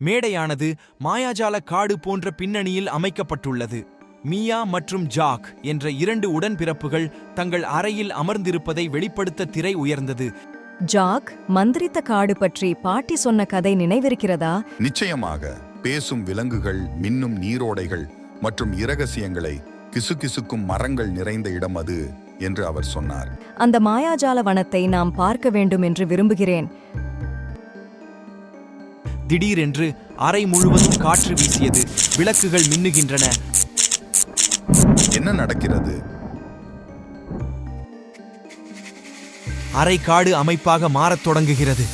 மேடையானது மாயாஜால காடு போன்ற பின்னணியில் அமைக்கப்பட்டுள்ளது. மியா மற்றும் ஜாக் என்ற இரண்டு உடன்பிறப்புகள் தங்கள் அறையில் அமர்ந்திருப்பதை வெளிப்படுத்த திரை உயர்ந்தது. ஜாக், மந்திரித்த காடு பற்றி பாட்டி சொன்ன கதை நினைவிருக்கிறதா? நிச்சயமாக. பேசும் விலங்குகள், மின்னும் நீரோடைகள் மற்றும் இரகசியங்களை கிசுகிசுக்கும் மரங்கள் நிறைந்த இடம் அது என்று அவர் சொன்னார். அந்த மாயாஜால வனத்தை நாம் பார்க்க வேண்டும் என்று விரும்புகிறேன். திடீரென்று அறை முழுவதும் காற்று வீசியது. விளக்குகள் மின்னுகின்றன. என்ன நடக்கிறது? அறை காடு அமைப்பாக மாறத் தொடங்குகிறது.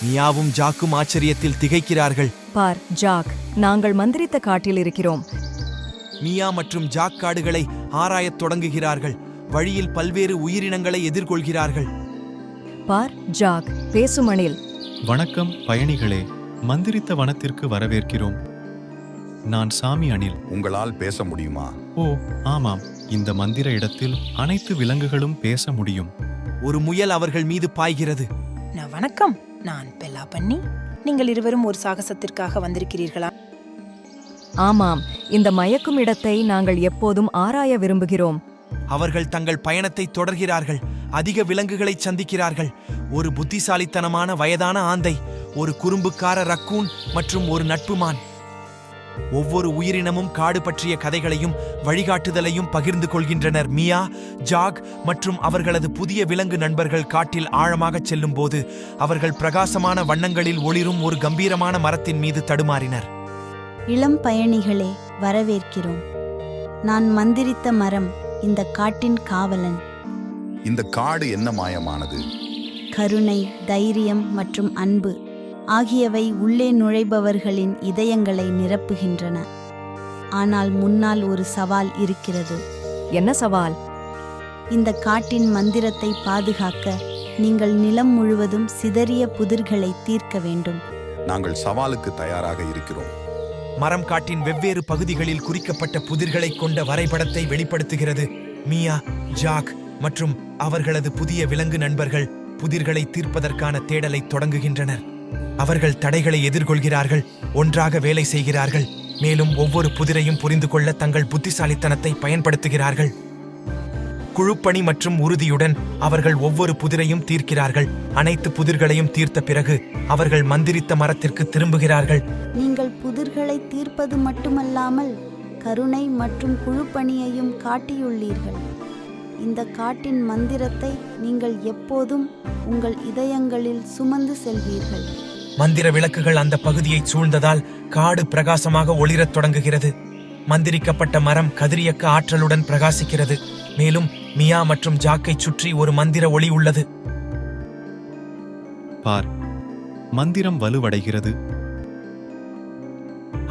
மியாவும் ஜாக்கும் ஆச்சரியத்தில் திகைக்கிறார்கள். பார் ஜாக், நாங்கள் மந்திரித்த காட்டில் இருக்கிறோம். மியா மற்றும் ஜாக் காடுகளை ஆராயத் தொடங்குகிறார்கள். வழியில் பல்வேறு உயிரினங்களை எதிர்கொள்கிறார்கள். பார் ஜாக், பேசும் அணில். வணக்கம் பயணிகளே, மந்திரித்த வனத்திற்கு வரவேற்கிறோம். நான் சாமி அணில். உங்களால் பேச முடியுமா? ஓ ஆமாம், இந்த மந்திர இடத்தில் அனைத்து விலங்குகளும் பேச முடியும். ஒரு முயல் அவர்கள் மீது பாய்கிறது. வணக்கம், நான் பெல்லா பன்னி. நீங்கள் இருவரும் ஒரு சாகசத்திற்காக வந்திருக்கிறீர்களா? ஆமாம், இந்த மயக்கும் இடத்தை நாங்கள் எப்போதும் ஆராய விரும்புகிறோம். அவர்கள் தங்கள் பயணத்தை தொடர்கிறார்கள். அதிக விலங்குகளை சந்திக்கிறார்கள். ஒரு புத்திசாலித்தனமான வயதான ஆந்தை, ஒரு குறும்புக்கார ரக்கூன் மற்றும் ஒரு நட்புமான். ஒவ்வொரு உயிரினமும் காடு பற்றிய கதைகளையும் வழிகாட்டுதலையும் பகிர்ந்து கொள்கின்றனர். மியா, ஜாக் மற்றும் அவர்களது புதிய விலங்கு நண்பர்கள் காட்டில் ஆழமாகச் செல்லும் போது அவர்கள் பிரகாசமான வண்ணங்களில் ஒளிரும் ஒரு கம்பீரமான மரத்தின் மீது தடுமாறினர். இளம் பயணிகளே, வரவேற்கிறோம். நான் மந்திரித்த மரம், இந்த காட்டின் காவலன். இந்த காடு என்ன மாயமானது? கருணை, தைரியம் மற்றும் அன்பு ஆகியவை உள்ளே நுழைபவர்களின் இதயங்களை நிரப்புகின்றன. ஆனால் முன்னால் ஒரு சவால் இருக்கிறது. என்ன சவால்? இந்த காட்டின் மந்திரத்தை பாதுகாக்க நீங்கள் நிலம் முழுவதும் சிதறிய புதிர்களை தீர்க்க வேண்டும். நாங்கள் சவாலுக்கு தயாராக இருக்கிறோம். மரம் காட்டின் வெவ்வேறு பகுதிகளில் குறிக்கப்பட்ட புதிர்களை கொண்ட வரைபடத்தை வெளிப்படுத்துகிறது. மியா, ஜாக் மற்றும் அவர்களது புதிய விலங்கு நண்பர்கள் புதிர்களை தீர்ப்பதற்கான தேடலை தொடங்குகின்றனர். அவர்கள் தடைகளை எதிர்கொள்கிறார்கள், ஒன்றாக வேலை செய்கிறார்கள், மேலும் ஒவ்வொரு புதிரையும் புரிந்து கொள்ள தங்கள் புத்திசாலித்தனத்தை பயன்படுத்துகிறார்கள். குழுப்பணி மற்றும் உறுதியுடன் அவர்கள் ஒவ்வொரு புதிரையும் தீர்க்கிறார்கள். அனைத்து புதிர்களையும் தீர்த்த பிறகு அவர்கள் மந்திரித்த மரத்திற்கு திரும்புகிறார்கள். நீங்கள் புதிர்களை தீர்ப்பது மட்டுமல்லாமல் கருணை மற்றும் குழுப்பணியையும் காட்டியுள்ளீர்கள். இந்த காட்டின் மந்திரத்தை நீங்கள் எப்போதும் உங்கள் இதயங்களில் சுமந்து செல்வீர்கள். மந்திர விளக்குகள் அந்த பகுதியை சூழ்ந்ததால் காடு பிரகாசமாக ஒளிரத் தொடங்குகிறது. மந்திரிக்கப்பட்ட மரம் கதிரியக்க ஆற்றலுடன் பிரகாசிக்கிறது. மேலும் மியா மற்றும் ஜாக்கை சுற்றி ஒரு மந்திர ஒளி உள்ளது. பார், மந்திரம் வலுவடைகிறது.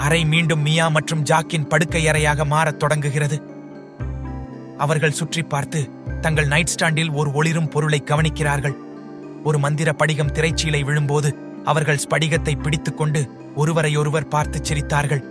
அறை மீண்டும் மியா மற்றும் ஜாக்கின் படுக்கை அறையாக மாறத் தொடங்குகிறது. அவர்கள் சுற்றி பார்த்து தங்கள் நைட் ஸ்டாண்டில் ஒரு ஒளிரும் பொருளை கவனிக்கிறார்கள். ஒரு மந்திர படிகம் திரைச்சீலை விழும்போது அவர்கள் ஸ்படிகத்தை பிடித்துக்கொண்டு ஒருவரையொருவர் பார்த்து சிரித்தார்கள்.